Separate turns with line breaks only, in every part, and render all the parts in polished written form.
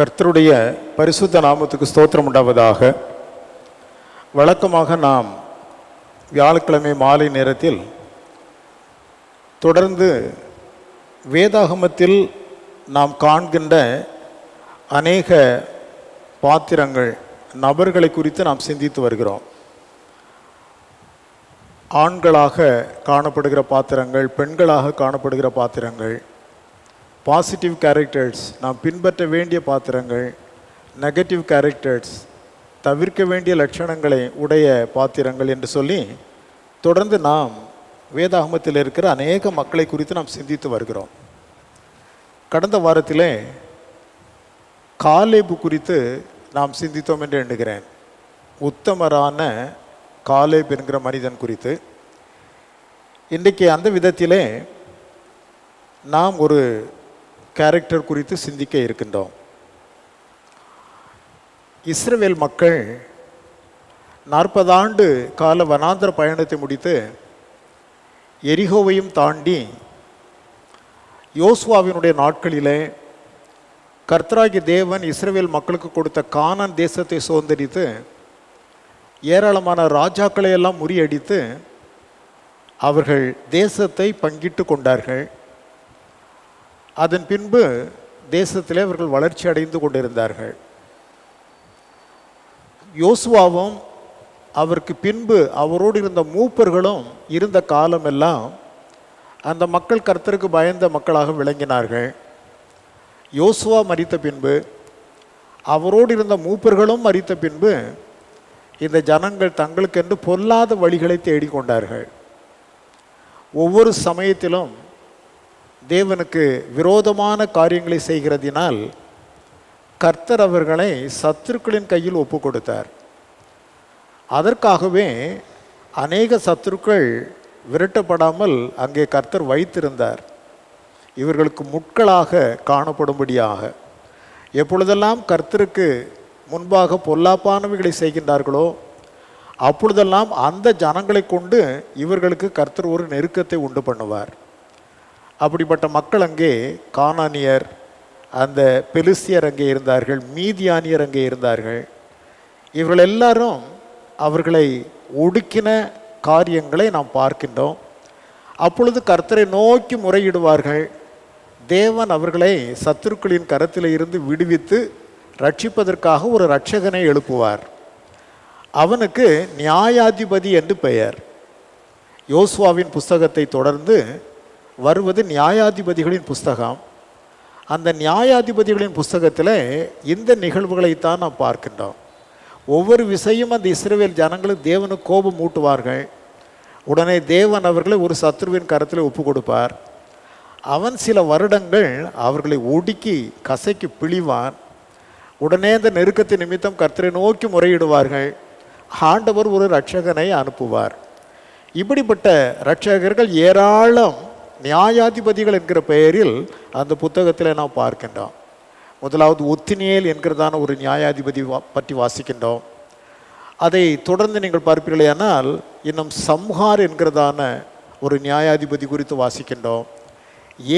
கர்த்தருடைய பரிசுத்த நாமத்துக்கு ஸ்தோத்திரம் உண்டாவதாக. வழக்கமாக நாம் வியாழக்கிழமை மாலை நேரத்தில் தொடர்ந்து வேதாகமத்தில் நாம் காண்கின்ற அநேக பாத்திரங்கள், நபர்களை குறித்து நாம் சிந்தித்து வருகிறோம். ஆண்களாக காணப்படுகிற பாத்திரங்கள், பெண்களாக காணப்படுகிற பாத்திரங்கள், பாசிட்டிவ் கேரக்டர்ஸ், நாம் பின்பற்ற வேண்டிய பாத்திரங்கள், நெகட்டிவ் கேரக்டர்ஸ், தவிர்க்க வேண்டிய லட்சணங்களை உடைய பாத்திரங்கள் என்று சொல்லி தொடர்ந்து நாம் வேதாகமத்தில் இருக்கிற அநேக மக்களை குறித்து நாம் சிந்தித்து வருகிறோம். கடந்த வாரத்திலே காலேபு குறித்து நாம் சிந்தித்தோம் என்று எண்ணுகிறேன். உத்தமரான காலேப் என்கிற மனிதன் குறித்து. இன்றைக்கு அந்த விதத்திலே நாம் ஒரு கேரக்டர் குறித்து சிந்திக்க இருக்கின்றோம். இஸ்ரவேல் மக்கள் 40 ஆண்டு கால வனாந்தர பயணத்தை முடித்து எரிகோவையும் தாண்டி யோசுவாவினுடைய நாட்களிலே கர்த்தராகிய தேவன் இஸ்ரவேல் மக்களுக்கு கொடுத்த கானான் தேசத்தை சுதந்தரித்து ஏராளமான ராஜாக்களை எல்லாம் முறியடித்து அவர்கள் தேசத்தை பங்கிட்டு கொண்டார்கள். அதன் பின்பு தேசத்திலே அவர்கள் வளர்ச்சி அடைந்து கொண்டிருந்தார்கள். யோசுவாவும் அவருக்கு பின்பு அவரோடு இருந்த மூப்பர்களும் இருந்த காலமெல்லாம் அந்த மக்கள் கர்த்தருக்கு பயந்த மக்களாக விளங்கினார்கள். யோசுவா மரித்த பின்பு, அவரோடு இருந்த மூப்பர்களும் மரித்த பின்பு இந்த ஜனங்கள் தங்களுக்கென்று பொல்லாத வழிகளை தேடிக்கொண்டார்கள். ஒவ்வொரு சமயத்திலும் தேவனுக்கு விரோதமான காரியங்களை செய்கிறதினால் கர்த்தர் அவர்களை சத்துருக்களின் கையில் ஒப்பு கொடுத்தார். அதற்காகவே அநேக சத்துருக்கள் விரட்டப்படாமல் அங்கே கர்த்தர் வைத்திருந்தார், இவர்களுக்கு முட்களாக காணப்படும்படியாக. எப்பொழுதெல்லாம் கர்த்தருக்கு முன்பாக பொல்லாப்பானவைகளை செய்கின்றார்களோ அப்பொழுதெல்லாம் அந்த ஜனங்களை கொண்டு இவர்களுக்கு கர்த்தர் ஒரு நெருக்கத்தை உண்டு பண்ணுவார். அப்படிப்பட்ட மக்கள் அங்கே கானானியர், அந்த பெலிஸ்தியர் அங்கே இருந்தார்கள், மீதியானியர் அங்கே இருந்தார்கள். இவர்கள் எல்லாரும் அவர்களை ஒடுக்கின காரியங்களை நாம் பார்க்கின்றோம். அப்பொழுது கர்த்தரை நோக்கி முறையிடுவார்கள். தேவன் அவர்களை சத்துருக்களின் கரத்தில் இருந்து விடுவித்து ரட்சிப்பதற்காக ஒரு இரட்சகனை எழுப்புவார். அவனுக்கு நியாயாதிபதி என்று பெயர். யோசுவாவின் புஸ்தகத்தை தொடர்ந்து வருவது நியாயாதிபதிகளின் புஸ்தகம். அந்த நியாயாதிபதிகளின் புஸ்தகத்தில் இந்த நிகழ்வுகளைத்தான் நாம் பார்க்கின்றோம். ஒவ்வொரு விஷயம் அந்த இஸ்ரவேல் ஜனங்களுக்கு தேவனுக்கு கோபம் ஊட்டுவார்கள். உடனே தேவன் அவர்களை ஒரு சத்துருவின் கரத்தில் ஒப்பு கொடுப்பார். அவன் சில வருடங்கள் அவர்களை ஒடுக்கி கசைக்கு பிழிவான். உடனே அந்த நெருக்கத்தை நிமித்தம் கர்த்தரை நோக்கி முறையிடுவார்கள். ஆண்டவர் ஒரு இரட்சகனை அனுப்புவார். இப்படிப்பட்ட இரட்சகர்கள் ஏராளம் நியாயாதிபதிகள் என்கிற பெயரில் அந்த புத்தகத்தில் நாம் பார்க்கின்றோம். முதலாவது ஒத்தினியேல் என்கிறதான ஒரு நியாயாதிபதி பற்றி வாசிக்கின்றோம். அதை தொடர்ந்து நீங்கள் பார்ப்பீர்களேயானால் இன்னும் சம்ஹார் என்கிறதான ஒரு நியாயாதிபதி குறித்து வாசிக்கின்றோம்.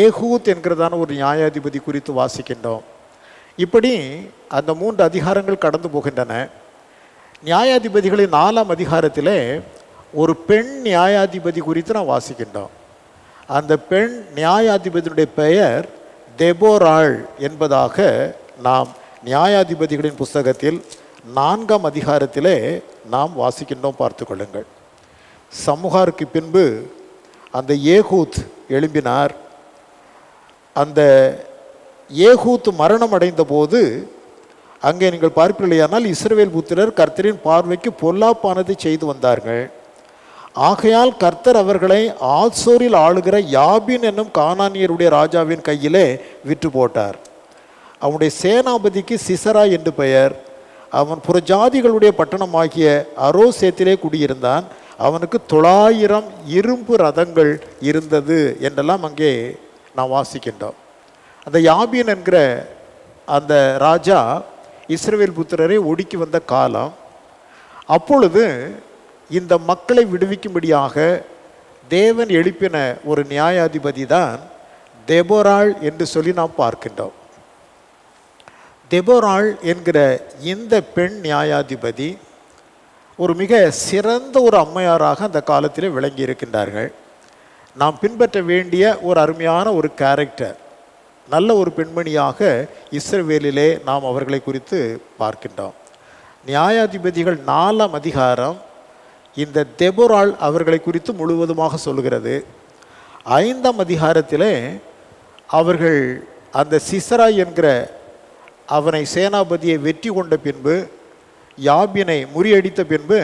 ஏகூத் என்கிறதான ஒரு நியாயாதிபதி குறித்து வாசிக்கின்றோம். இப்படி அந்த 3 அதிகாரங்கள் கடந்து போகின்றன. நியாயாதிபதிகளின் 4ஆம் அதிகாரத்திலே ஒரு பெண் நியாயாதிபதி குறித்து நாம் வாசிக்கின்றோம். அந்த பெண் நியாயாதிபதியுடைய பெயர் தெபோராள் என்பதாக நாம் நியாயாதிபதிகளின் புஸ்தகத்தில் 4ஆம் அதிகாரத்திலே நாம் வாசிக்கின்றோம். பார்த்து கொள்ளுங்கள். சம்ஹாருக்கு பின்பு அந்த ஏகூத் எழும்பினார். அந்த ஏகூத் மரணம் அடைந்த போது அங்கே நீங்கள் பார்ப்பீர்களேயானால் இஸ்ரவேல் புத்திரர் கர்த்தரின் பார்வைக்கு பொல்லாப்பானதை செய்து வந்தார்கள். ஆகையால் கர்த்தர் அவர்களை ஆத்சோரில் ஆளுகிற யாபின் என்னும் கானானியருடைய ராஜாவின் கையிலே விற்று போட்டார். அவனுடைய சேனாபதிக்கு சிசரா என்று பெயர். அவன் புறஜாதிகளுடைய பட்டணமாகிய அரோசேத்திலே குடியிருந்தான். அவனுக்கு 900 இரும்பு ரதங்கள் இருந்தது என்றெல்லாம் அங்கே நாம் வாசிக்கின்றோம். அந்த யாபின் என்கிற அந்த ராஜா இஸ்ரவேல் புத்திரரை ஒடுக்கி வந்த காலம். அப்பொழுது இந்த மக்களை விடுவிக்கும்படியாக தேவன் எழுப்பின ஒரு நியாயாதிபதி தான் தெபோராள் என்று சொல்லி நாம் பார்க்கின்றோம். தெபொராள் என்கிற இந்த பெண் நியாயாதிபதி ஒரு மிக சிறந்த ஒரு அம்மையாராக அந்த காலத்திலே விளங்கி இருக்கின்றார்கள். நாம் பின்பற்ற வேண்டிய ஒரு அருமையான ஒரு கேரக்டர், நல்ல ஒரு பெண்மணியாக இஸ்ரவேலிலே நாம் அவர்களை குறித்து பார்க்கின்றோம். நியாயாதிபதிகள் 4ஆம் அதிகாரம் இந்த தெபொராள் அவர்களை குறித்து முழுவதுமாக சொல்கிறது. 5ஆம் அதிகாரத்திலே அவர்கள் அந்த சிசரா என்கிற அவனை சேனாபதியை வெற்றி கொண்ட பின்பு, யாபினை முறியடித்த பின்பு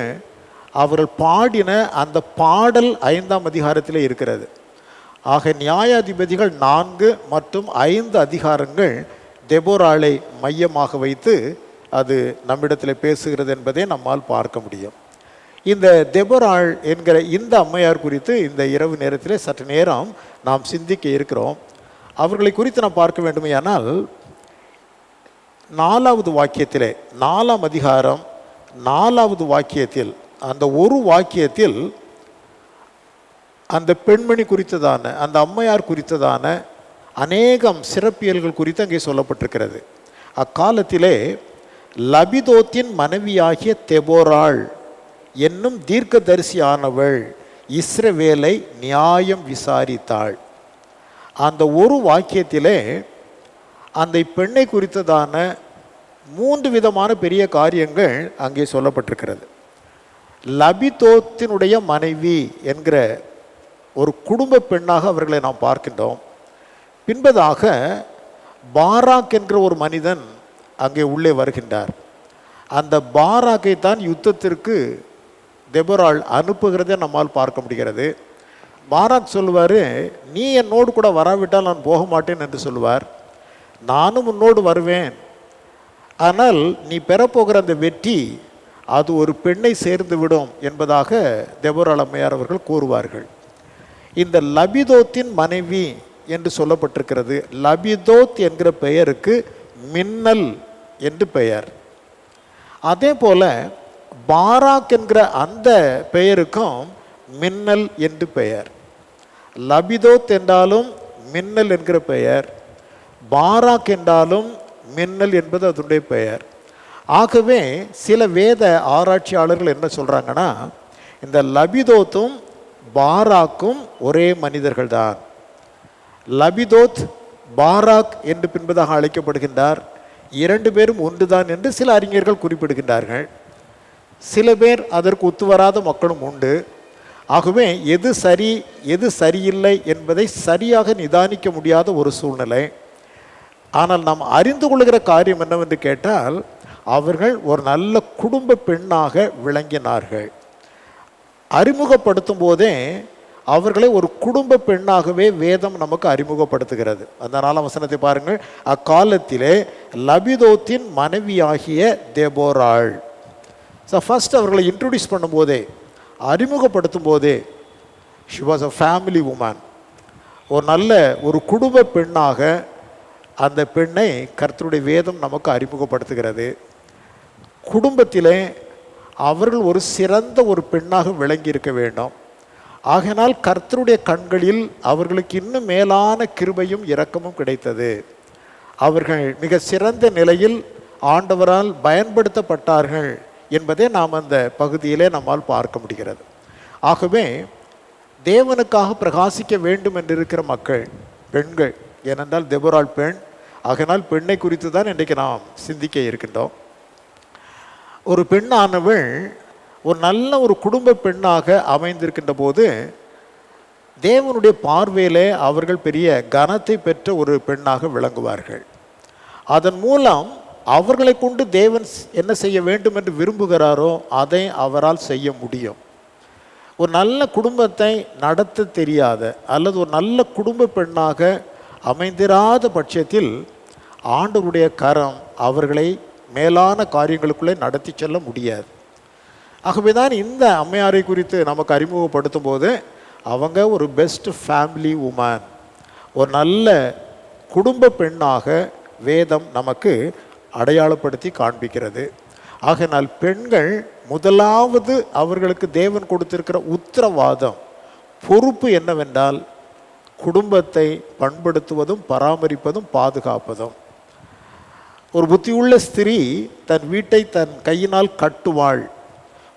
அவர்கள் பாடின அந்த பாடல் 5ஆம் அதிகாரத்தில் இருக்கிறது. ஆக நியாயாதிபதிகள் 4 மற்றும் 5 அதிகாரங்கள் தெபொராளை மையமாக வைத்து அது நம்மிடத்தில் பேசுகிறது என்பதை நம்மால் பார்க்க முடியும். இந்த தெபொராள் என்கிற இந்த அம்மையார் குறித்து இந்த இரவு நேரத்தில் சற்று நேரம் நாம் சிந்திக்க இருக்கிறோம். அவர்களை குறித்து நாம் பார்க்க வேண்டுமையானால் 4வது வாக்கியத்திலே, 4ஆம் அதிகாரம் 4வது வாக்கியத்தில், அந்த ஒரு வாக்கியத்தில் அந்த பெண்மணி குறித்ததான, அந்த அம்மையார் குறித்ததான அநேகம் சிறப்பியல்கள் குறித்து அங்கே சொல்லப்பட்டிருக்கிறது. அக்காலத்திலே லபிதோத்தின் மனைவியாகிய தெபொராள் என்னும் தீர்க்கதரிசியானவள் இஸ்ரவேலை நியாயம் விசாரித்தாள். அந்த ஒரு வாக்கியத்திலே அந்த பெண்ணை குறித்ததான 3 விதமான பெரிய காரியங்கள் அங்கே சொல்லப்பட்டிருக்கிறது. லபிதோத்தினுடைய மனைவி என்கிற ஒரு குடும்ப பெண்ணாக அவர்களை நாம் பார்க்கின்றோம். பின்பதாக பாராக் என்கிற ஒரு மனிதன் அங்கே உள்ளே வருகின்றார். அந்த பாராக்கை தான் யுத்தத்திற்கு தெபொராள் அனுப்புகிறதை நம்மால் பார்க்க முடிகிறது. பாராக் சொல்லுவார், நீ என்னோடு கூட வராவிட்டால் நான் போக மாட்டேன் என்று சொல்லுவார். நானும் உன்னோடு வருவேன், ஆனால் நீ பெறப்போகிற அந்த வெற்றி அது ஒரு பெண்ணை சேர்ந்து விடும் என்பதாக தெபொராள் அம்மையார் அவர்கள் கூறுவார்கள். இந்த லபிதோத்தின் மனைவி என்று சொல்லப்பட்டிருக்கிறது. லபிதோத் என்கிற பெயருக்கு மின்னல் என்று பெயர். அதே போல பாராக் என்கிற அந்த பெயருக்கும் மின்னல் என்று பெயர். லபிதோத் என்றாலும் மின்னல் என்கிற பெயர், பாராக் என்றாலும் மின்னல் என்பது அதனுடைய பெயர். ஆகவே சில வேத ஆராய்ச்சியாளர்கள் என்ன சொல்கிறாங்கன்னா, இந்த லபிதோத்தும் பாராக்கும் ஒரே மனிதர்கள் தான். லபிதோத் பாராக் என்று பின்பதாக அழைக்கப்படுகின்றார். 2 பேரும் ஒன்றுதான் என்று சில அறிஞர்கள் குறிப்பிடுகின்றார்கள். சில பேர் அதற்கு ஒத்துவராத மக்களும் உண்டு. ஆகவே எது சரி எது சரியில்லை என்பதை சரியாக நிதானிக்க முடியாத ஒரு சூழ்நிலை. ஆனால் நாம் அறிந்து கொள்கிற காரியம் என்னவென்று கேட்டால், அவர்கள் ஒரு நல்ல குடும்ப பெண்ணாக விளங்கினார்கள். அறிமுகப்படுத்தும் போதே அவர்களை ஒரு குடும்ப பெண்ணாகவே வேதம் நமக்கு அறிமுகப்படுத்துகிறது. அந்த 4ஆம் வசனத்தை பாருங்கள். அக்காலத்திலே லபிதோத்தின் மனைவியாகிய தெபொராள். ஸோ ஃபர்ஸ்ட் அவர்களை இன்ட்ரடியூஸ் பண்ணும்போதே, அறிமுகப்படுத்தும் போதே, she was a family woman, ஒரு நல்ல ஒரு குடும்ப பெண்ணாக அந்த பெண்ணை கர்த்தருடைய வேதம் நமக்கு அறிமுகப்படுத்துகிறது. குடும்பத்திலே அவர்கள் ஒரு சிறந்த ஒரு பெண்ணாக விளங்கி இருக்க வேண்டும். ஆகையினால் கர்த்தருடைய கண்களில் அவர்களுக்கு இன்னும் மேலான கிருபையும் இரக்கமும் கிடைத்தது. அவர்கள் மிக சிறந்த நிலையில் ஆண்டவரால் பயன்படுத்தப்பட்டார்கள் என்பதை நாம் அந்த பகுதியிலே நம்மால் பார்க்க முடிகிறது. ஆகவே தேவனுக்காக பிரகாசிக்க வேண்டும் என்றிருக்கிற மக்கள் பெண்கள், ஏனென்றால் தெபொராள் பெண். ஆகையினால் பெண்ணை குறித்து தான் இன்றைக்கு நாம் சிந்திக்க இருக்கின்றோம். ஒரு பெண்ணானவள் ஒரு நல்ல ஒரு குடும்ப பெண்ணாக அமைந்திருக்கின்ற போது தேவனுடைய பார்வையிலே அவர்கள் பெரிய கனத்தை பெற்ற ஒரு பெண்ணாக விளங்குவார்கள். அதன் மூலம் அவர்களை கொண்டு தேவன் என்ன செய்ய வேண்டும் என்று விரும்புகிறாரோ அதை அவரால் செய்ய முடியும். ஒரு நல்ல குடும்பத்தை நடத்த தெரியாத அல்லது ஒரு நல்ல குடும்ப பெண்ணாக அமைந்திராத பட்சத்தில் ஆண்டவருடைய கரம் அவர்களை மேலான காரியங்களுக்குள்ளே நடத்தி செல்ல முடியாது. ஆகவே தான் இந்த அம்மையாரை குறித்து நமக்கு அறிமுகப்படுத்தும் போது அவங்க ஒரு பெஸ்ட் ஃபேமிலி உமன், ஒரு நல்ல குடும்ப பெண்ணாக வேதம் நமக்கு அடையாளப்படுத்தி காண்பிக்கிறது. ஆகையினால் பெண்கள் முதலாவது அவர்களுக்கு தேவன் கொடுத்திருக்கிற உத்தரவாதம், பொறுப்பு என்னவென்றால் குடும்பத்தை பண்படுத்துவதும் பராமரிப்பதும் பாதுகாப்பதும். ஒரு புத்தியுள்ள ஸ்திரீ தன் வீட்டை தன் கையினால் கட்டுவாள்,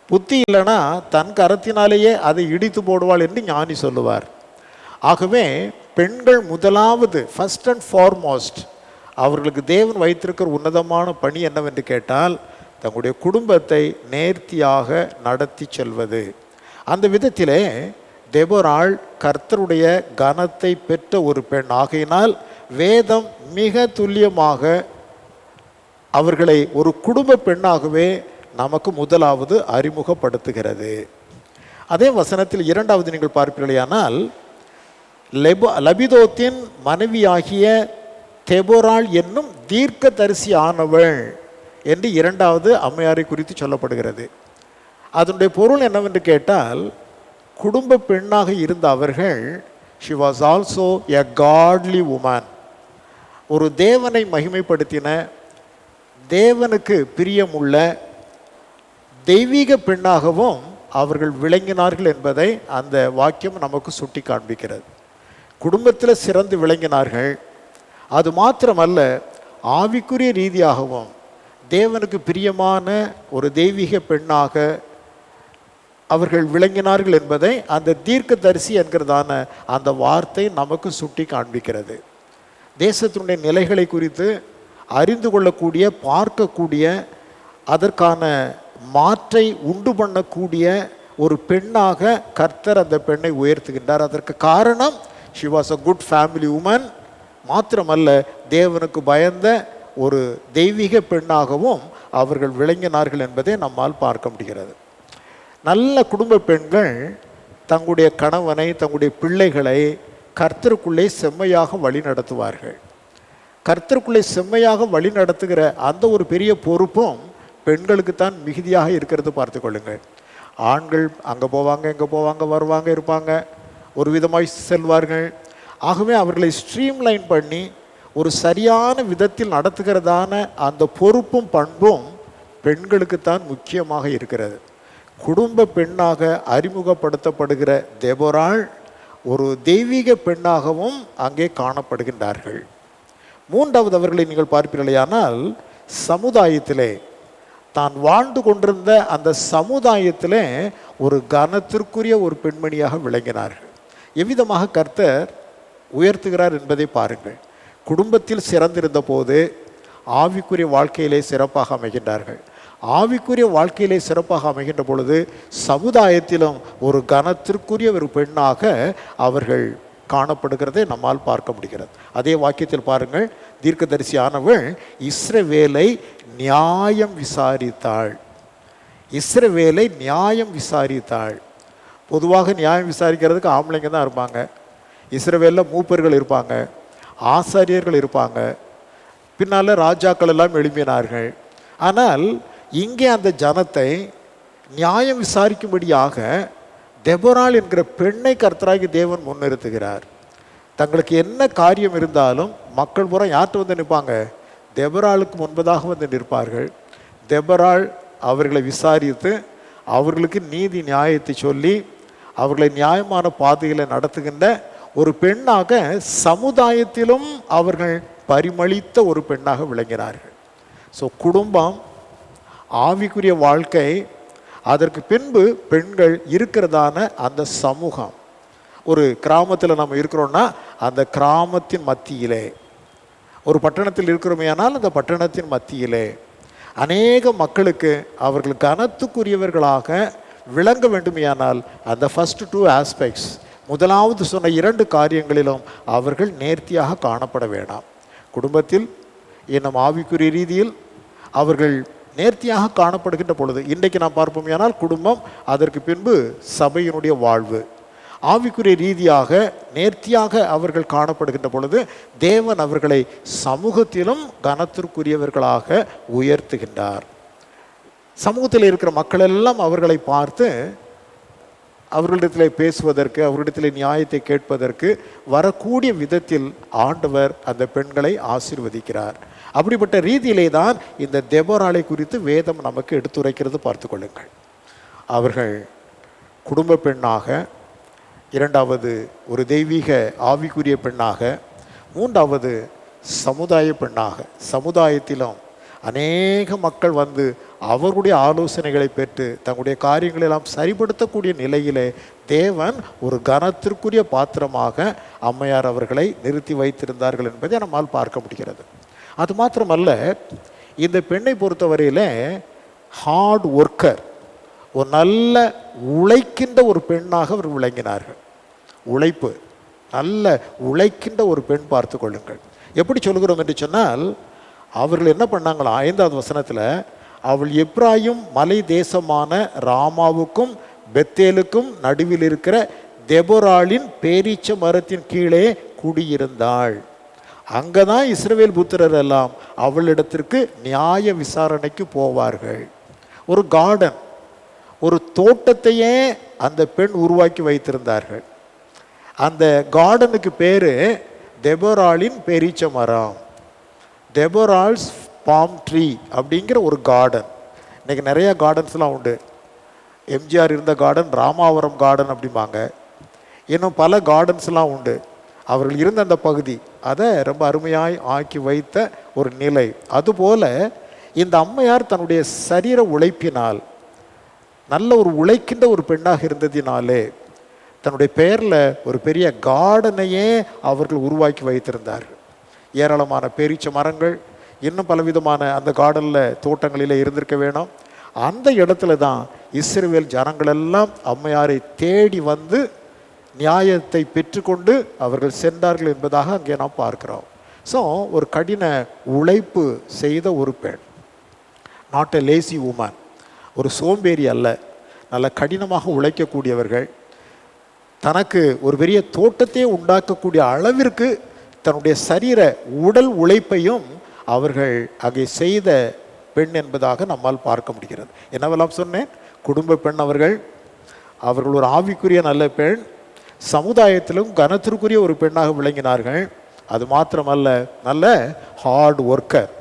புத்தி இல்லைன்னா தன் கரத்தினாலேயே அதை இடித்து போடுவாள் என்று ஞானி சொல்லுவார். ஆகவே பெண்கள் முதலாவது ஃபர்ஸ்ட் அண்ட் ஃபார்மோஸ்ட் அவர்களுக்கு தேவன் வைத்திருக்கிற உன்னதமான பணி என்னவென்று கேட்டால், தங்களுடைய குடும்பத்தை நேர்த்தியாக நடத்தி செல்வது. அந்த விதத்திலே தெபொராள் கர்த்தருடைய கனத்தை பெற்ற ஒரு பெண் ஆகையினால் வேதம் மிக துல்லியமாக அவர்களை ஒரு குடும்ப பெண்ணாகவே நமக்கு முதலாவது அறிமுகப்படுத்துகிறது. அதே வசனத்தில் இரண்டாவது நீங்கள் பார்ப்பீர்களானால், லபிதோத்தின் மனைவியாகிய தெபொராள் என்னும் தீர்க்க தரிசி ஆனவள் என்று இரண்டாவது அம்மையாரை குறித்து சொல்லப்படுகிறது. அதனுடைய பொருள் என்னவென்று கேட்டால், குடும்ப பெண்ணாக இருந்த அவர்கள், she was also a godly woman, ஒரு தேவனை மகிமைப்படுத்தின, தேவனுக்கு பிரியமுள்ள தெய்வீக பெண்ணாகவும் அவர்கள் விளங்கினார்கள் என்பதை அந்த வாக்கியம் நமக்கு சுட்டி காண்பிக்கிறது. குடும்பத்தில் சிறந்து விளங்கினார்கள். அது மாத்திரமல்ல, ஆவிக்குரிய ரீதியாகவும் தேவனுக்கு பிரியமான ஒரு தெய்வீக பெண்ணாக அவர்கள் விளங்கினார்கள் என்பதை அந்த தீர்க்க தரிசி என்கிறதான அந்த வார்த்தை நமக்கு சுட்டி காண்பிக்கிறது. தேசத்தினுடைய நிலைகளை குறித்து அறிந்து கொள்ளக்கூடிய, பார்க்கக்கூடிய, அதற்கான மாற்றை உண்டு பண்ணக்கூடிய ஒரு பெண்ணாக கர்த்தர் அந்த பெண்ணை உயர்த்துகின்றார். அதற்கு காரணம், she was a good family woman, மாத்திரமல்ல தேவனுக்கு பயந்த ஒரு தெய்வீக பெண்ணாகவும் அவர்கள் விளங்கினார்கள் என்பதை நம்மால் பார்க்க முடிகிறது. நல்ல குடும்ப பெண்கள் தங்களுடைய கணவனை, தங்களுடைய பிள்ளைகளை கர்த்தருக்குள்ளே செம்மையாக வழி நடத்துவார்கள். கர்த்தருக்குள்ளே செம்மையாக வழி நடத்துகிற அந்த ஒரு பெரிய பொறுப்பும் பெண்களுக்கு தான் மிகுதியாக இருக்கிறது. பார்த்து கொள்ளுங்கள். ஆண்கள் அங்கே போவாங்க, இங்கே போவாங்க, வருவாங்க, இருப்பாங்க, ஒரு விதமாய் செல்வார்கள். ஆகவே அவர்களை ஸ்ட்ரீம்லைன் பண்ணி ஒரு சரியான விதத்தில் நடத்துகிறதான அந்த பொறுப்பும் பண்பும் பெண்களுக்குத்தான் முக்கியமாக இருக்கிறது. குடும்ப பெண்ணாக அறிமுகப்படுத்தப்படுகிற தெபொராள் ஒரு தெய்வீக பெண்ணாகவும் அங்கே காணப்படுகின்றார்கள். மூன்றாவது அவர்களை நீங்கள் பார்ப்பீர்களானால், சமுதாயத்திலே தான் வாழ்ந்து கொண்டிருந்த அந்த சமுதாயத்திலே ஒரு கனத்திற்குரிய ஒரு பெண்மணியாக விளங்கினார்கள். எவ்விதமாக கர்த்தர் உயர்த்துகிறார் என்பதை பாருங்கள். குடும்பத்தில் சிறந்திருந்த போது ஆவிக்குரிய வாழ்க்கையிலே சிறப்பாக அமைகின்றார்கள். ஆவிக்குரிய வாழ்க்கையிலே சிறப்பாக அமைகின்ற பொழுது சமுதாயத்திலும் ஒரு கனத்திற்குரிய ஒரு பெண்ணாக அவர்கள் காணப்படுகிறதை நம்மால் பார்க்க முடிகிறது. அதே வாக்கியத்தில் பாருங்கள், தீர்க்கதரிசி ஆனவள் இஸ்ரவேலை நியாயம் விசாரித்தாள். இஸ்ரவேலை நியாயம் விசாரித்தாள். பொதுவாக நியாயம் விசாரிக்கிறதுக்கு ஆம்பளைங்க தான் இருப்பாங்க. இஸ்ரவேலில் மூப்பர்கள் இருப்பாங்க, ஆசாரியர்கள் இருப்பாங்க, பின்னால் ராஜாக்கள் எல்லாம் எழுப்பினார்கள். ஆனால் இங்கே அந்த ஜனத்தை நியாயம் விசாரிக்கும்படியாக தெபொராள் என்கிற பெண்ணை கர்த்தராகி தேவன் முன்னிறுத்துகிறார். தங்களுக்கு என்ன காரியம் இருந்தாலும் மக்கள் பூரா யார்கிட்ட வந்து நிற்பாங்க? தெபொராளுக்கு முன்பதாக வந்து நிற்பார்கள். தெபொராள் அவர்களை விசாரித்து அவர்களுக்கு நீதி நியாயத்தை சொல்லி அவர்களை நியாயமான பாதைகளை நடத்துகின்ற ஒரு பெண்ணாக சமுதாயத்திலும் அவர்கள் பரிமளித்த ஒரு பெண்ணாக விளங்கினார்கள். ஸோ குடும்பம், ஆவிக்குரிய வாழ்க்கை, அதற்கு பின்பு பெண்கள் இருக்கிறதான அந்த சமூகம். ஒரு கிராமத்தில் நம்ம இருக்கிறோன்னா அந்த கிராமத்தின் மத்தியிலே, ஒரு பட்டணத்தில் இருக்கிறோமேயானால் அந்த பட்டணத்தின் மத்தியிலே அநேக மக்களுக்கு அவர்கள் கனத்துக்குரியவர்களாக விளங்க வேண்டுமையானால் அந்த ஃபர்ஸ்ட் 2 ஆஸ்பெக்ட்ஸ், முதலாவது சொன்ன 2 காரியங்களிலும் அவர்கள் நேர்த்தியாக காணப்பட வேண்டாம். குடும்பத்தில் இன்னும் ஆவிக்குரிய ரீதியில் அவர்கள் நேர்த்தியாக காணப்படுகின்ற பொழுது, இன்றைக்கு நாம் பார்ப்போமேயானால் குடும்பம், அதற்கு பின்பு சபையினுடைய வாழ்வு, ஆவிக்குரிய ரீதியாக நேர்த்தியாக அவர்கள் காணப்படுகின்ற பொழுது தேவன் அவர்களை சமூகத்திலும் கனத்திற்குரியவர்களாக உயர்த்துகின்றார். சமூகத்தில் இருக்கிற மக்கள் எல்லாம் அவர்களை பார்த்து அவர்களிடத்தில் பேசுவதற்கு, அவர்களிடத்தில் நியாயத்தை கேட்பதற்கு வரக்கூடிய விதத்தில் ஆண்டவர் அந்த பெண்களை ஆசீர்வதிக்கிறார். அப்படிப்பட்ட ரீதியிலே தான் இந்த தெபொராளை குறித்து வேதம் நமக்கு எடுத்துரைக்கிறது. பார்த்து கொள்ளுங்கள். அவர்கள் குடும்ப பெண்ணாக, இரண்டாவது ஒரு தெய்வீக ஆவிக்குரிய பெண்ணாக, மூன்றாவது சமுதாய பெண்ணாக, சமுதாயத்திலும் அநேக மக்கள் வந்து அவருடைய ஆலோசனைகளை பெற்று தங்களுடைய காரியங்களை எல்லாம் சரிப்படுத்தக்கூடிய நிலையிலே தேவன் ஒரு கனத்திற்குரிய பாத்திரமாக அம்மையார் அவர்களை நிறுத்தி வைத்திருந்தார்கள் என்பதை நம்மால் பார்க்க முடிகிறது. அது மாத்திரமல்ல, இந்த பெண்ணை பொறுத்தவரையில் ஹார்ட் ஒர்க்கர், ஒரு நல்ல உழைக்கின்ற ஒரு பெண்ணாக அவர் விளங்கினார்கள். உழைப்பு, நல்ல உழைக்கின்ற ஒரு பெண் பார்த்து கொள்ளுங்கள். எப்படி சொல்கிறோம் என்று சொன்னால், அவர்கள் என்ன பண்ணாங்களா, 5வது வசனத்தில், அவள் எப்ராயிம் மலை தேசமான ராமாவுக்கும் பெத்தேலுக்கும் நடுவில் இருக்கிற தெபொராளின் பேரீச்ச மரத்தின் கீழே குடியிருந்தாள். அங்கதான் இஸ்ரவேல் புத்திரர் எல்லாம் அவளிடத்திற்கு நியாய விசாரணைக்கு போவார்கள். ஒரு கார்டன், ஒரு தோட்டத்தையே அந்த பெண் உருவாக்கி வைத்திருந்தார்கள். அந்த கார்டனுக்கு பேரு தெபொராளின் பேரீச்ச மரம், டெபொரால்ஸ் பாம் ட்ரீ அப்படிங்கிற ஒரு கார்டன். இன்றைக்கி நிறைய கார்டன்ஸ்லாம் உண்டு. எம்ஜிஆர் இருந்த கார்டன் ராமாவரம் கார்டன் அப்படிம்பாங்க. இன்னும் பல கார்டன்ஸ்லாம் உண்டு. அவர்கள் இருந்த அந்த பகுதி அதை ரொம்ப அருமையாய் ஆக்கி வைத்த ஒரு நிலை. அதுபோல் இந்த அம்மையார் தன்னுடைய சரீர உழைப்பினால், நல்ல ஒரு உழைக்கின்ற ஒரு பெண்ணாக இருந்ததினாலே தன்னுடைய பெயரில் ஒரு பெரிய கார்டனையே அவர்கள் உருவாக்கி வைத்திருந்தார்கள். ஏராளமான பேரீச்ச மரங்கள், இன்னும் பலவிதமான அந்த கார்டனில் தோட்டங்களில் இருந்திருக்க வேணும். அந்த இடத்துல தான் இஸ்ரவேல் ஜனங்களெல்லாம் அம்மையாரை தேடி வந்து நியாயத்தை பெற்றுக்கொண்டு அவர்கள் சென்றார்கள் என்பதாக அங்கே நாம் பார்க்கிறோம். ஸோ ஒரு கடின உழைப்பு செய்த ஒரு பெண், நாட் எ லேசி உமன், ஒரு சோம்பேறி அல்ல, நல்ல கடினமாக உழைக்கக்கூடியவர்கள். தனக்கு ஒரு பெரிய தோட்டத்தையே உண்டாக்கக்கூடிய அளவிற்கு தன்னுடைய சரீர உடல் உழைப்பையும் அவர்கள் அங்கே செய்த பெண் என்பதாக நம்மால் பார்க்க முடிகிறது. என்னவெல்லாம் சொன்னேன்? குடும்ப பெண் அவர்கள், அவர்கள் ஒரு ஆவிக்குரிய நல்ல பெண், சமுதாயத்திலும் கனத்திற்குரிய ஒரு பெண்ணாக விளங்கினார்கள். அது மாத்திரமல்ல, நல்ல ஹார்ட் ஒர்க்கர்,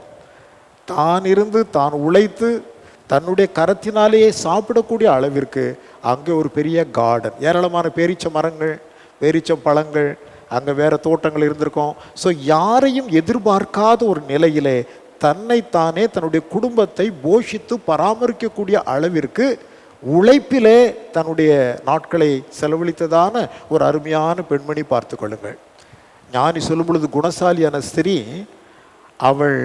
தான் இருந்து தான் உழைத்து தன்னுடைய கரத்தினாலேயே சாப்பிடக்கூடிய அளவிற்கு அங்கே ஒரு பெரிய கார்டன், ஏராளமான பேரீச்ச மரங்கள், பேரீச்சம் பழங்கள், அங்கே வேறு தோட்டங்கள் இருந்திருக்கும். ஸோ யாரையும் எதிர்பார்க்காத ஒரு நிலையிலே தன்னைத்தானே தன்னுடைய குடும்பத்தை போஷித்து பராமரிக்கக்கூடிய அளவிற்கு உழைப்பிலே தன்னுடைய நாட்களை செலவழித்ததான ஒரு அருமையான பெண்மணி பார்த்து கொள்ளுங்கள். ஞானி சொல்லும் பொழுது, குணசாலியான ஸ்திரீ அவள்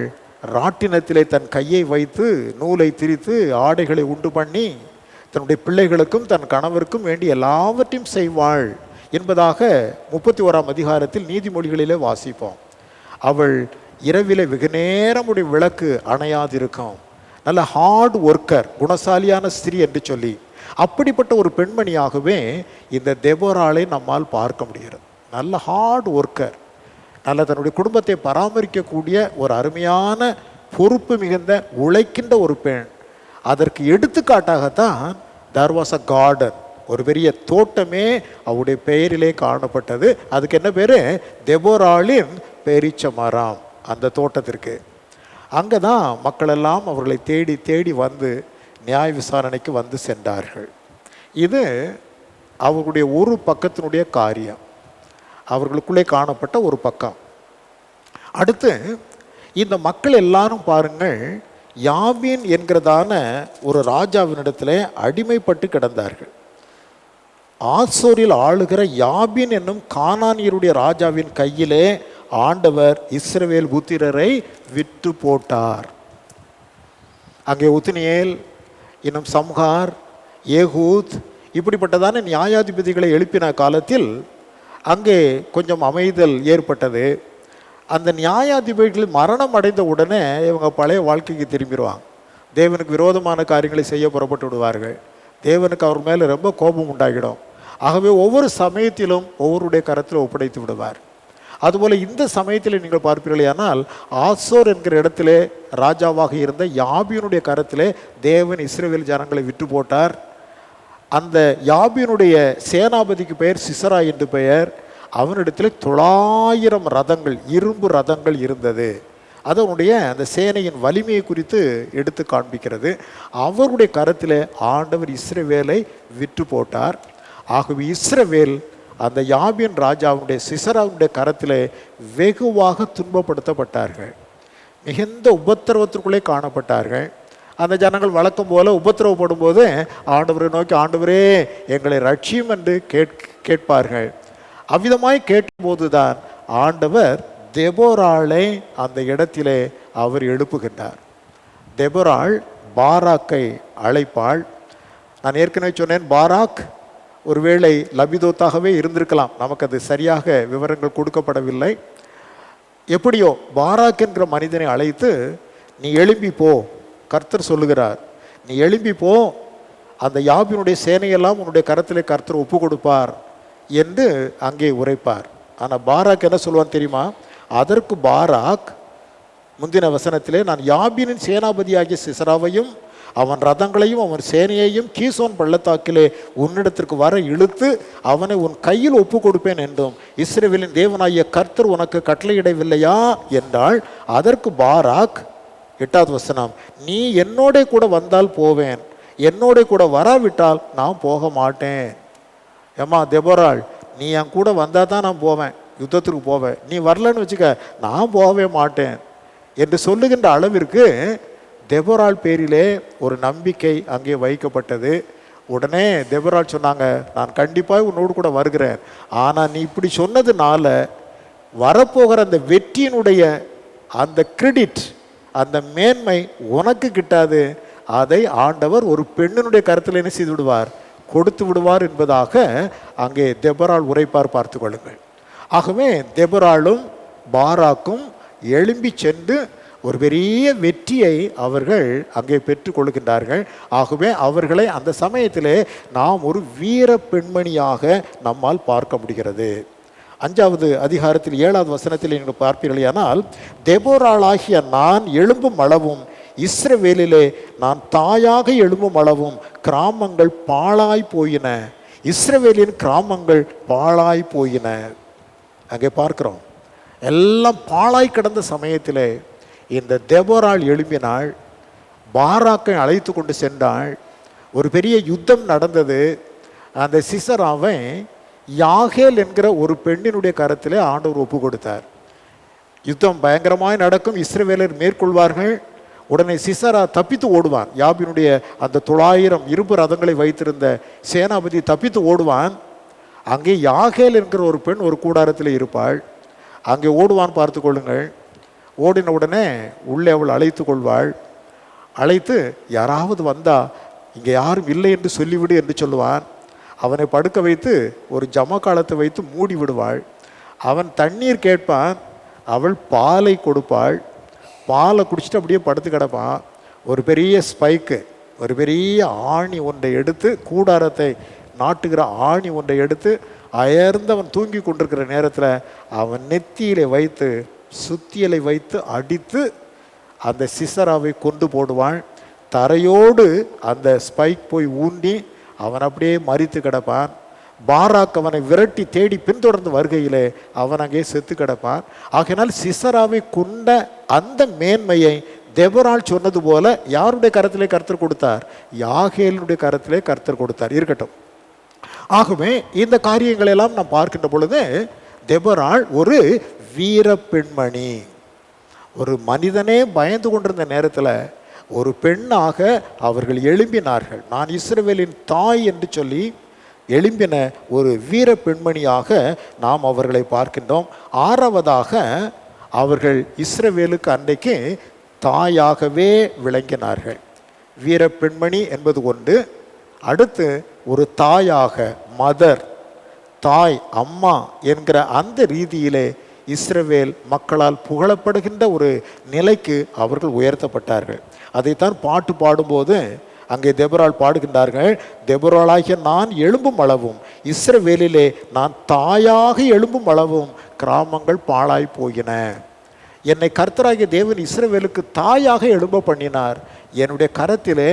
ராட்டினத்திலே தன் கையை வைத்து நூலை திரித்து ஆடைகளை உண்டு பண்ணி தன்னுடைய பிள்ளைகளுக்கும் தன் கணவருக்கும் வேண்டி எல்லாவற்றையும் செய்வாள் என்பதாக 31ஆம் அதிகாரத்தில் நீதிமொழிகளிலே வாசிப்போம். அவள் இரவிலே வெகு நேரமுடைய விளக்கு அணையாதிருக்கும், நல்ல ஹார்ட் ஒர்க்கர், குணசாலியான ஸ்திரீ என்று சொல்லி அப்படிப்பட்ட ஒரு பெண்மணியாகவே இந்த தெபொராளை நம்மால் பார்க்க முடிகிறது. நல்ல ஹார்ட் ஒர்க்கர், நல்ல தன்னுடைய குடும்பத்தை பராமரிக்கக்கூடிய ஒரு அருமையான பொறுப்பு மிகுந்த உழைக்கின்ற ஒரு பெண். அதற்கு எடுத்துக்காட்டாகத்தான் there was a garden, ஒரு பெரிய தோட்டமே அவருடைய பெயரிலே காணப்பட்டது. அதுக்கு என்ன பேர்? தெபொராளின் பேரீச்ச மரம். அந்த தோட்டத்திற்கு அங்கே தான் மக்களெல்லாம் அவர்களை தேடி தேடி வந்து நியாய விசாரணைக்கு வந்து சென்றார்கள். இது அவர்களுடைய ஒரு பக்கத்தினுடைய காரியம், அவர்களுக்குள்ளே காணப்பட்ட ஒரு பக்கம். அடுத்து இந்த மக்கள் எல்லாரும் பாருங்கள், யாபீன் என்கிறதான ஒரு ராஜாவினிடத்தில் அடிமைப்பட்டு கிடந்தார்கள். ஆசோரில் ஆளுகிற யாபீன் என்னும் கானானியருடைய ராஜாவின் கையிலே ஆண்டவர் இஸ்ரவேல் புத்திரரை விற்று போட்டார். அங்கே உத்னியேல், இன்னும் சம்ஹார், ஏகூத் இப்படிப்பட்டதான நியாயாதிபதிகளை எழுப்பின காலத்தில் அங்கே கொஞ்சம் அமைதல் ஏற்பட்டது. அந்த நியாயாதிபதிகள் மரணம் அடைந்த உடனே இவங்க பழைய வாழ்க்கைக்கு திரும்பிடுவாங்க. தேவனுக்கு விரோதமான காரியங்களை செய்ய புறப்பட்டு விடுவார்கள். தேவனுக்கு அவர் மேலே ரொம்ப கோபம் உண்டாகிடும். ஆகவே ஒவ்வொரு சமயத்திலும் ஒவ்வொருடைய கரத்தில் ஒப்படைத்து விடுவார். அதுபோல் இந்த சமயத்தில் நீங்கள் பார்ப்பீர்களே, ஆனால் ஆசோர் என்கிற இடத்திலே ராஜாவாக இருந்த யாபீனுடைய கரத்திலே தேவன் இஸ்ரவேல் ஜனங்களை விற்று போட்டார். அந்த யாபீனுடைய சேனாபதிக்கு பெயர் சிசரா என்று பெயர். அவனிடத்தில் 900 ரதங்கள், இரும்பு ரதங்கள் இருந்தது. அதனுடைய அந்த சேனையின் வலிமையை குறித்து எடுத்து காண்பிக்கிறது. அவருடைய கரத்தில் ஆண்டவர் இஸ்ரவேலை விற்று போட்டார். ஆகவே இஸ்ரவேல் அந்த யாபின் ராஜாவுடைய சிசராவுடைய கரத்திலே வெகுவாக துன்பப்படுத்தப்பட்டார்கள். மிகுந்த உபத்திரவத்திற்குள்ளே காணப்பட்டார்கள். அந்த ஜனங்கள் வழக்கம் போல உபத்திரவப்படும் போது ஆண்டவரை நோக்கி, ஆண்டவரே எங்களை ரட்சியும் என்று கேட்பார்கள். அவ்விதமாய் கேட்கும்போது தான் ஆண்டவர் தெபோராளை அந்த இடத்திலே அவர் எழுப்புகின்றார். தெபோராள் பாராக்கை அழைப்பாள். நான் ஏற்கனவே சொன்னேன், பாராக் ஒருவேளை லபிதோத்தாகவே இருந்திருக்கலாம், நமக்கு அது சரியாக விவரங்கள் கொடுக்கப்படவில்லை. எப்படியோ பாராக் என்கிற மனிதனை அழைத்து, நீ எழும்பி போ, கர்த்தர் சொல்லுகிறார், நீ எழும்பி போ, அந்த யாபினுடைய சேனையெல்லாம் உன்னுடைய கரத்திலே கர்த்தர் ஒப்பு கொடுப்பார் என்று அங்கே உரைப்பார். ஆனால் பாராக் என்ன சொல்லுவான் தெரியுமா? அதற்கு பாராக் முந்தின வசனத்திலே, நான் யாபினின் சேனாபதியாகிய சிசராவையும் அவன் ரதங்களையும் அவன் சேனையையும் கீசோன் பள்ளத்தாக்கிலே உன்னிடத்திற்கு வர இழுத்து அவனை உன் கையில் ஒப்பு கொடுப்பேன் என்றும் இஸ்ரவேலின் தேவனாகிய கர்த்தர் உனக்கு கட்டளையிடவில்லையா என்றால், அதற்கு பாராக் 8வது வசனம், நீ என்னோட கூட வந்தால் போவேன், என்னோட கூட வராவிட்டால் நான் போக மாட்டேன். ஏம்மா தெபோராள், நீ என் கூட வந்தால் தான் நான் போவேன், யுத்தத்திற்கு போவேன், நீ வரலன்னு வச்சுக்க நான் போகவே மாட்டேன் என்று சொல்லுகின்ற அளவிற்கு தெபோராள் பேரிலே ஒரு நம்பிக்கை அங்கே வைக்கப்பட்டது. உடனே தெபோராள் சொன்னாங்க, நான் கண்டிப்பாக உன்னோடு கூட வருகிறேன், ஆனால் நீ இப்படி சொன்னதுனால வரப்போகிற அந்த வெற்றியினுடைய அந்த கிரெடிட், அந்த மேன்மை உனக்கு கிட்டாது, அதை ஆண்டவர் ஒரு பெண்ணினுடைய கருத்தில் என்ன செய்து விடுவார், கொடுத்து விடுவார் என்பதாக அங்கே தெபோராள் உரைப்பார். பார்த்து கொள்ளுங்கள். ஆகவே தெபோராளும் பாராக்கும் எழும்பி சென்று ஒரு பெரிய வெற்றியை அவர்கள் அங்கே பெற்றுக்கொள்கின்றார்கள். ஆகவே அவர்களை அந்த சமயத்திலே நாம் ஒரு வீர பெண்மணியாக நம்மால் பார்க்க முடிகிறது. 5வது அதிகாரத்தில் 7வது வசனத்தில் நீங்கள் பார்ப்பீர்களானால், தெபோராளாகிய நான் எழும்பும் அளவும் இஸ்ரவேலிலே நான் தாயாக எழும்பும் அளவும் கிராமங்கள் பாழாய் போயின, இஸ்ரவேலின் கிராமங்கள் பாழாய் போயின. அங்கே பார்க்கிறோம், எல்லாம் பாழாய் கிடந்த சமயத்திலே இந்த தெபோராள் எழும்பினாள், பாராக்கை அழைத்து கொண்டு சென்றாள். ஒரு பெரிய யுத்தம் நடந்தது. அந்த சிசராவை யாகேல் என்கிற ஒரு பெண்ணினுடைய கரத்திலே ஆண்டவர் ஒப்பு கொடுத்தார். யுத்தம் பயங்கரமாய் நடக்கும், இஸ்ரவேலர் மேற்கொள்வார்கள். உடனே சிசரா தப்பித்து ஓடுவான். யாபினுடைய அந்த 900 இரும்பு ரதங்களை வைத்திருந்த சேனாபதி தப்பித்து ஓடுவான். அங்கே யாகேல் என்கிற ஒரு பெண் ஒரு கூடாரத்தில் இருப்பாள். அங்கே ஓடுவான், பார்த்து கொள்ளுங்கள். ஓடின உடனே உள்ளே அவள் அழைத்து கொள்வாள். அழைத்து, யாராவது வந்தா இங்கே யாரும் இல்லை என்று சொல்லிவிடு என்று சொல்லுவான். அவனை படுக்க வைத்து ஒரு ஜமக்காலத்தை வைத்து மூடி விடுவாள். அவன் தண்ணீர் கேட்பான், அவள் பாலை கொடுப்பாள். பாலை குடிச்சிட்டு அப்படியே படுத்து கிடப்பான். ஒரு பெரிய ஸ்பைக்கு, ஒரு பெரிய ஆணி ஒன்றை எடுத்து, கூடாரத்தை நாட்டுகிற ஆணி ஒன்றை எடுத்து அயர்ந்தவன் தூங்கி கொண்டிருக்கிற நேரத்தில் அவன் நெத்தியிலே வைத்து சுத்தியலை வைத்து அடித்து அந்த சிசராவை கொண்டு போடுவான். தரையோடு அந்த ஸ்பைக் போய் ஊண்டி அவன் அப்படியே மரித்து கிடப்பான். பாராக் அவனை விரட்டி தேடி பின்தொடர்ந்து வருகையிலே அவன் அங்கே செத்து கிடப்பான். ஆகையினால் சிசராவை கொண்ட அந்த மேன்மையை தெபோராள் சொன்னது போல யாருடைய கரத்திலே கர்த்தர் கொடுத்தார்? யாகேலுடைய கரத்திலே கர்த்தர் கொடுத்தார். இருக்கட்டும். ஆகவே இந்த காரியங்களெல்லாம் நாம் பார்க்கின்ற பொழுது தெபோராள் ஒரு வீர பெண்மணி. ஒரு மனிதனே பயந்து கொண்டிருந்த நேரத்தில் ஒரு பெண்ணாக அவர்கள் எழும்பினார்கள். நான் இஸ்ரவேலின் தாய் என்று சொல்லி எழும்பின ஒரு வீர பெண்மணியாக நாம் அவர்களை பார்க்கின்றோம். 6வதாக அவர்கள் இஸ்ரவேலுக்கு அன்றைக்கு தாயாகவே விளங்கினார்கள். வீர பெண்மணி என்பது ஒன்று. அடுத்து ஒரு தாயாக, மதர், தாய், அம்மா என்கிற அந்த ரீதியிலே இஸ்ரவேல் மக்களால் புகழப்படுகின்ற ஒரு நிலைக்கு அவர்கள் உயர்த்தப்பட்டார்கள். அதைத்தான் பாட்டு பாடும்போது அங்கே தெபோராள் பாடுகின்றார்கள், தெபோராளாகிய நான் எழும்பும் அளவும் இஸ்ரவேலிலே நான் தாயாக எழும்பும் அளவும் கிராமங்கள் பாழாய் போயின. என்னை கர்த்தராகிய தேவன் இஸ்ரவேலுக்கு தாயாக எழும்ப பண்ணினார். என்னுடைய கரத்திலே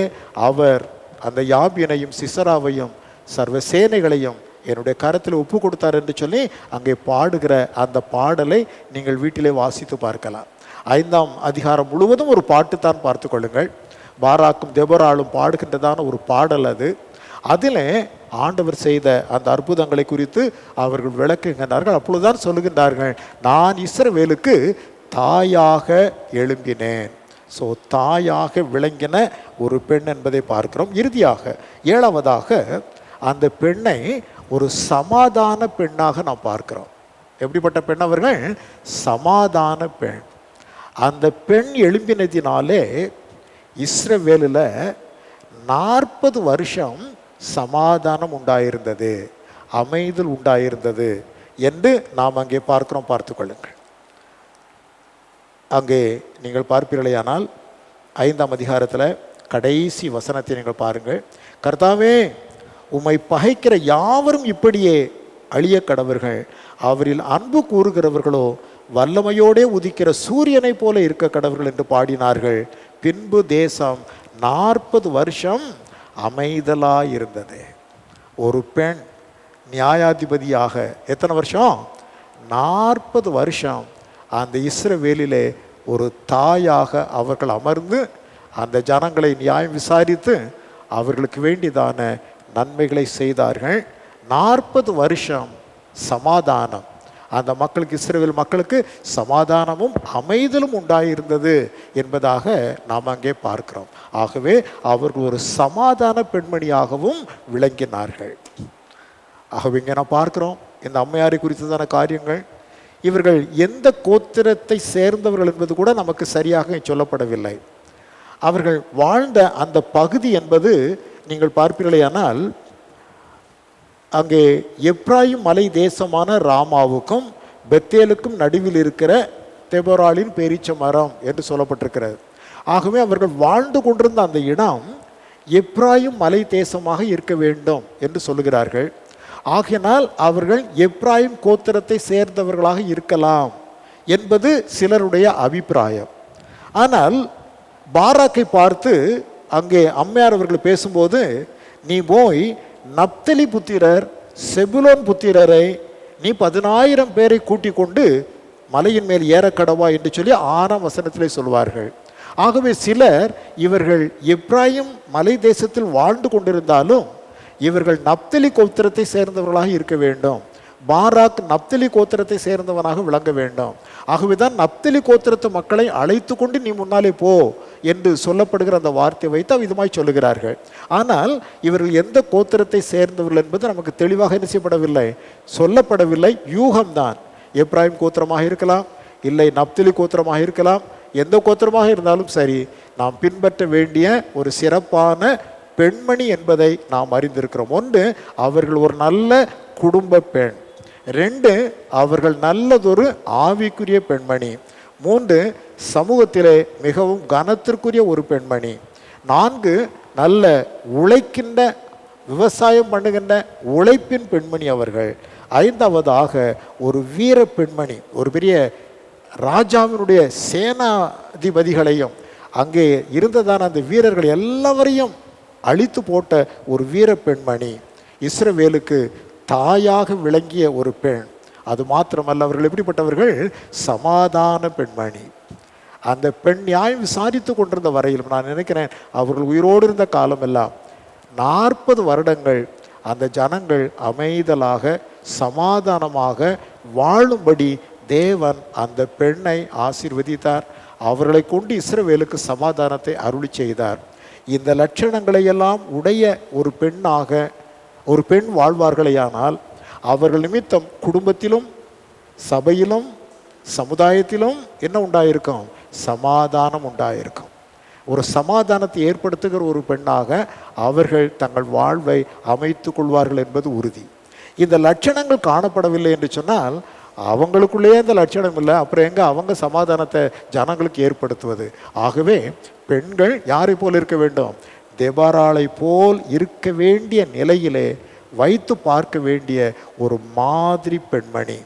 அவர் அந்த யாபியனையும் சிசராவையும் சர்வ சேனைகளையும் என்னுடைய கரத்தில் ஒப்பு கொடுத்தார் என்று சொல்லி அங்கே பாடுகிற அந்த பாடலை நீங்கள் வீட்டிலே வாசித்து பார்க்கலாம். 5ஆம் அதிகாரம் முழுவதும் ஒரு பாட்டு தான் பார்த்து கொள்ளுங்கள். பாராக்கும் தெபோராளும் பாடுகின்றதான ஒரு பாடல் அது. அதில் ஆண்டவர் செய்த அந்த அற்புதங்களை குறித்து அவர்கள் விளக்குகின்றார்கள். அப்பொழுதுதான் சொல்லுகின்றார்கள், நான் இஸ்ரவேலுக்கு தாயாக எழும்பினேன். ஸோ தாயாக விளங்கின ஒரு பெண் என்பதை பார்க்கிறோம். இறுதியாக 7வதாக அந்த பெண்ணை ஒரு சமாதான பெண்ணாக நாம் பார்க்கிறோம். எப்படிப்பட்ட பெண் அவர்கள்? சமாதான பெண். அந்த பெண் எழும்பினதினாலே இஸ்ரவேலில் 40 வருஷம் சமாதானம் உண்டாயிருந்தது, அமைதல் உண்டாயிருந்தது என்று நாம் அங்கே பார்க்கிறோம். பார்த்து கொள்ளுங்கள். அங்கே நீங்கள் பார்ப்பீர்களேயானால் 5ஆம் அதிகாரத்தில் கடைசி வசனத்தை நீங்கள் பாருங்கள். கர்த்தாவே, உம்மை பகைக்கிற யாவரும் இப்படியே அழிய கடவர்கள், அவரில் அன்பு கூறுகிறவர்களோ வல்லமையோடே உதிக்கிற சூரியனை போல இருக்க கடவர்கள் என்று பாடினார்கள். பின்பு தேசம் 40 வருஷம் அமைதலாயிருந்தது. ஒரு பெண் நியாயாதிபதியாக எத்தனை வருஷம்? 40 வருஷம் அந்த இஸ்ரவேலிலே ஒரு தாயாக அவர்கள் அமர்ந்து அந்த ஜனங்களை நியாயம் விசாரித்து அவர்களுக்கு வேண்டியதான நன்மைகளை செய்தார்கள். 40 வருஷம் சமாதானம். அந்த மக்களுக்கு, இஸ்ரவேல் மக்களுக்கு சமாதானமும் அமைதலும் உண்டாயிருந்தது என்பதாக நாம் அங்கே பார்க்கிறோம். ஆகவே அவர்கள் ஒரு சமாதான பெண்மணியாகவும் விளங்கினார்கள். ஆகவே இங்கே நாம் பார்க்கிறோம் இந்த அம்மையாரை குறித்ததான காரியங்கள். இவர்கள் எந்த கோத்திரத்தை சேர்ந்தவர்கள் என்பது கூட நமக்கு சரியாக சொல்லப்படவில்லை. அவர்கள் வாழ்ந்த அந்த பகுதி என்பது நீங்கள் பார்ப்பீர்களேயானால் அங்கே எப்ராயிம் மலை தேசமான ராமாவுக்கும் பெத்தேலுக்கும் நடுவில் இருக்கிற தெபோராளின் பேரீச்ச மரம் என்று சொல்லப்பட்டிருக்கிறது. ஆகவே அவர்கள் வாழ்ந்து கொண்டிருந்த அந்த இடம் எப்ராயிம் மலை தேசமாக இருக்க வேண்டும் என்று சொல்லுகிறார்கள். ஆகையினால் அவர்கள் எப்ராயிம் கோத்திரத்தை சேர்ந்தவர்களாக இருக்கலாம் என்பது சிலருடைய அபிப்பிராயம். ஆனால் பாராக்கை பார்த்து அங்கே அம்மையார் அவர்கள் பேசும்போது, நீ போய் நப்தலி புத்திரர் செபுலோன் புத்திரரை நீ 10,000 பேரை கூட்டிக் கொண்டு மலையின் மேல் ஏறக்கடவா என்று சொல்லி 6ஆம் வசனத்திலே சொல்வார்கள். ஆகவே சிலர் இவர்கள் எப்ராயிம் மலை தேசத்தில் வாழ்ந்து கொண்டிருந்தாலும் இவர்கள் நப்தலி கோத்திரத்தை சேர்ந்தவர்களாக இருக்க வேண்டும். பாராக் நப்தலி கோத்திரத்தை சேர்ந்தவனாக விளங்க வேண்டும். ஆகவேதான் நப்தலி கோத்திரத்து மக்களை அழைத்து கொண்டு நீ முன்னாலே போ என்று சொல்லப்படுகிற அந்த வார்த்தை வைத்து விதமாய் சொல்லுகிறார்கள். ஆனால் இவர்கள் எந்த கோத்திரத்தை சேர்ந்தவர்கள் என்பது நமக்கு தெளிவாக என்ன செய்யப்படவில்லை, சொல்லப்படவில்லை. யூகம்தான். எப்ராயிம் கோத்திரமாக இருக்கலாம், இல்லை நப்தலி கோத்திரமாக இருக்கலாம். எந்த கோத்திரமாக இருந்தாலும் சரி, நாம் பின்பற்ற வேண்டிய ஒரு சிறப்பான பெண்மணி என்பதை நாம் அறிந்திருக்கிறோம். 1, அவர்கள் ஒரு நல்ல குடும்ப பெண். 2, அவர்கள் நல்லதொரு ஆவிக்குரிய பெண்மணி. 3, சமூகத்திலே மிகவும் கனத்திற்குரிய ஒரு பெண்மணி. 4, நல்ல உழைக்கின்ற, விவசாயம் பண்ணுகின்ற உழைப்பின் பெண்மணி அவர்கள். 5வதாக ஒரு வீர பெண்மணி. ஒரு பெரிய ராஜாவினுடைய சேனாதிபதிகளையும் அங்கே இருந்ததான அந்த வீரர்கள் எல்லாவரையும் அழித்து போட்ட ஒரு வீர பெண்மணி. இஸ்ரவேலுக்கு தாயாக விளங்கிய ஒரு பெண். அது மாத்திரமல்ல, அவர்கள் எப்படிப்பட்டவர்கள்? சமாதான பெண்மணி. அந்த பெண் நியாயம் விசாரித்து கொண்டிருந்த வரையிலும் நான் நினைக்கிறேன் அவர்கள் உயிரோடு இருந்த காலமெல்லாம் 40 வருடங்கள் அந்த ஜனங்கள் அமைதலாக சமாதானமாக வாழும்படி தேவன் அந்த பெண்ணை ஆசீர்வதித்தார். அவர்களை கொண்டு இஸ்ரவேலுக்கு சமாதானத்தை அருளி செய்தார். இந்த லட்சணங்களையெல்லாம் உடைய ஒரு பெண்ணாக ஒரு பெண் வாழ்வார்களேயானால் அவர்கள் நிமித்தம் குடும்பத்திலும் சபையிலும் சமுதாயத்திலும் என்ன உண்டாயிருக்கும்? சமாதானம் உண்டாயிருக்கும். ஒரு சமாதானத்தை ஏற்படுத்துகிற ஒரு பெண்ணாக அவர்கள் தங்கள் வாழ்வை அமைத்து கொள்வார்கள் என்பது உறுதி. இந்த லட்சணங்கள் காணப்படவில்லை என்று சொன்னால் அவங்களுக்குள்ளேயே இந்த லட்சணம் இல்லை, அப்புறம் எங்கே அவங்க சமாதானத்தை ஜனங்களுக்கு ஏற்படுத்துவது? ஆகவே பெண்கள் யாரை போல் இருக்க வேண்டும்? தெபோராளை போல் இருக்க வேண்டிய நிலையிலே வைத்து பார்க்க வேண்டிய ஒரு மாதிரி பெண்மணி.